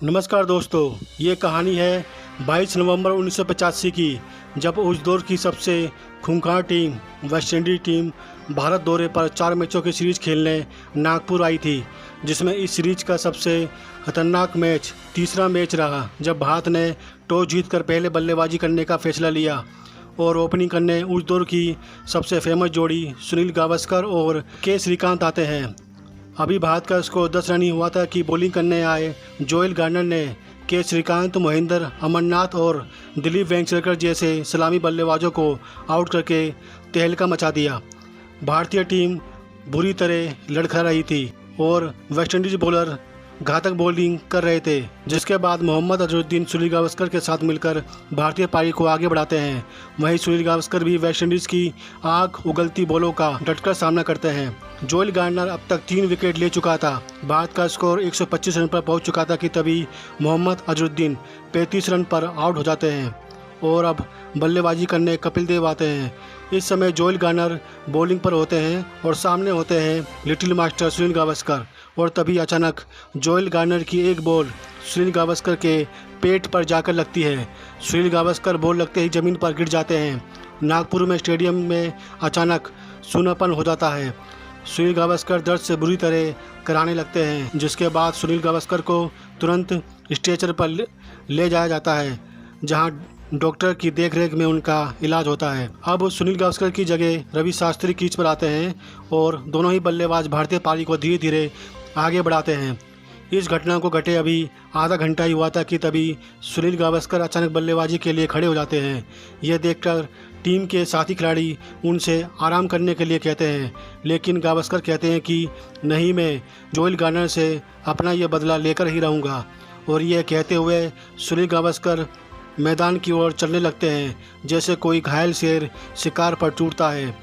नमस्कार दोस्तों, ये कहानी है 22 नवंबर 1985 की, जब उस दौर की सबसे खूंखार team West Indies team Bharat दौरे पर 4 मैचों की सीरीज़ खेलने नागपुर आई थी, जिसमें इस सीरीज़ का सबसे खतरनाक मैच तीसरा मैच रहा, जब भारत ने टॉस जीतकर पहले बल्लेबाजी करने का फैसला लिया और ओपनिंग करने उस दौर की सबसे फेमस जोड़ी सुनील गावस्कर और के श्रीकांत आते हैं। अभी भारत का स्कोर 10 रन ही हुआ था कि बॉलिंग करने आए जोएल गार्नर ने के श्रीकांत, महेंद्र अमरनाथ और दिलीप वेंगसरकर जैसे सलामी बल्लेबाजों को आउट करके तहलका मचा दिया। भारतीय टीम बुरी तरह लड़खड़ा रही थी और वेस्टइंडीज बॉलर घातक बॉलिंग कर रहे थे, जिसके बाद मोहम्मद अजहरुद्दीन सुनील गावस्कर के साथ मिलकर भारतीय पारी को आगे बढ़ाते हैं। वहीं सुनील गावस्कर भी वेस्टइंडीज़ की आग उगलती बॉलों का डटकर सामना करते हैं। जोएल गार्नर अब तक 3 विकेट ले चुका था। भारत का स्कोर 125 रन पर पहुंच चुका था कि तभी मोहम्मद अजहरुद्दीन 35 रन पर आउट हो जाते हैं और अब बल्लेबाजी करने कपिल देव आते हैं। इस समय जोएल गार्नर बॉलिंग पर होते हैं और सामने होते हैं लिटिल मास्टर सुनील गावस्कर, और तभी अचानक जोएल गार्नर की एक बॉल सुनील गावस्कर के पेट पर जाकर लगती है। सुनील गावस्कर बॉल लगते ही ज़मीन पर गिर जाते हैं। नागपुर में स्टेडियम में अचानक सूनापन हो जाता है। सुनील गावस्कर दर्द से बुरी तरह कराने लगते हैं, जिसके बाद सुनील गावस्कर को तुरंत स्ट्रेचर पर ले जाया जाता है, जहां डॉक्टर की देखरेख में उनका इलाज होता है। अब सुनील गावस्कर की जगह रवि शास्त्री क्रीज पर आते हैं और दोनों ही बल्लेबाज भारतीय पारी को धीरे धीरे आगे बढ़ाते हैं। इस घटना को घटे अभी आधा घंटा ही हुआ था कि तभी सुनील गावस्कर अचानक बल्लेबाजी के लिए खड़े हो जाते हैं। यह देखकर टीम के साथी खिलाड़ी उनसे आराम करने के लिए कहते हैं, लेकिन गावस्कर कहते हैं कि नहीं, मैं जोएल गार्नर से अपना यह बदला लेकर ही रहूँगा। और यह कहते हुए सुनील गावस्कर मैदान की ओर चलने लगते हैं, जैसे कोई घायल शेर शिकार पर टूटता है।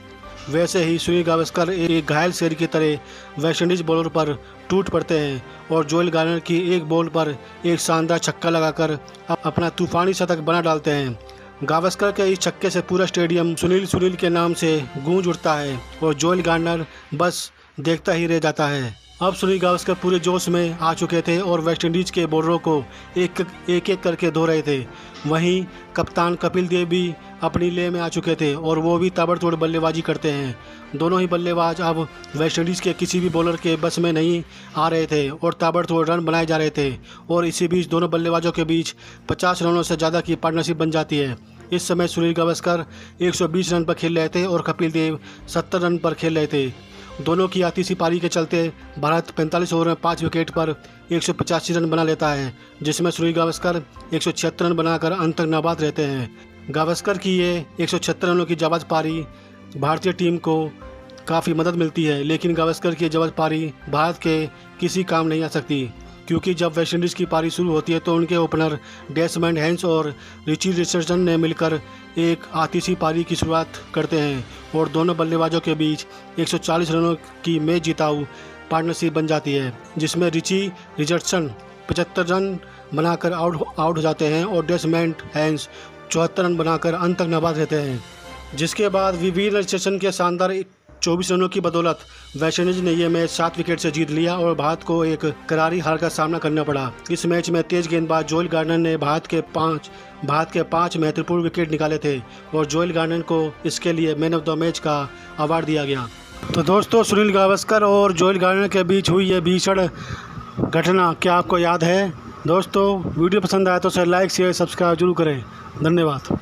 वैसे ही सुनील गावस्कर एक घायल शेर की तरह वेस्टइंडीज बॉलर पर टूट पड़ते हैं और जोएल गार्नर की एक बॉल पर एक शानदार छक्का लगाकर अपना तूफानी शतक बना डालते हैं। गावस्कर के इस छक्के से पूरा स्टेडियम सुनील के नाम से गूंज उठता है और जोएल गार्नर बस देखता ही रह जाता है। अब सुनील गावस्कर पूरे जोश में आ चुके थे और वेस्टइंडीज़ के बॉलरों को एक एक करके धो रहे थे। वहीं कप्तान कपिल देव भी अपनी ले में आ चुके थे और वो भी ताबड़तोड़ बल्लेबाजी करते हैं। दोनों ही बल्लेबाज अब वेस्टइंडीज़ के किसी भी बॉलर के बस में नहीं आ रहे थे और ताबड़तोड़ रन बनाए जा रहे थे, और इसी बीच दोनों बल्लेबाजों के बीच 50 रनों से ज़्यादा की पार्टनरशिप बन जाती है। इस समय सुनील गावस्कर 120 रन पर खेल रहे थे और कपिल देव 70 रन पर खेल रहे थे। दोनों की आती सी पारी के चलते भारत 45 ओवर में 5 विकेट पर 185 रन बना लेता है, जिसमें सुनील गावस्कर 176 रन बनाकर अंत तक नाबाद रहते हैं। गावस्कर की ये 176 रनों की जाबाज पारी भारतीय टीम को काफ़ी मदद मिलती है, लेकिन गावस्कर की जाबाज पारी भारत के किसी काम नहीं आ सकती, क्योंकि जब वेस्टइंडीज़ की पारी शुरू होती है तो उनके ओपनर डेसमंड हैंस और रिची रिचर्डसन ने मिलकर एक आतिशी पारी की शुरुआत करते हैं और दोनों बल्लेबाजों के बीच 140 रनों की मैच जिताऊ पार्टनरशिप बन जाती है, जिसमें रिची रिचर्डसन 75 रन बनाकर आउट हो जाते हैं और डेसमंड हैंस 74 रन बनाकर अंत तक नाबाद रहते हैं। जिसके बाद वीवी रिचर्डसन के शानदार 24 रनों की बदौलत वेस्टइंडीज ने यह मैच 7 विकेट से जीत लिया और भारत को एक करारी हार का सामना करना पड़ा। इस मैच में तेज गेंदबाज जोएल गार्नर ने भारत के 5 महत्वपूर्ण विकेट निकाले थे और जोएल गार्नर को इसके लिए मैन ऑफ द मैच का अवार्ड दिया गया। तो दोस्तों, सुनील गावस्कर और जोएल गार्नर के बीच हुई यह भीषण घटना क्या आपको याद है? दोस्तों, वीडियो पसंद आया तो उसे लाइक शेयर सब्सक्राइब जरूर करें। धन्यवाद।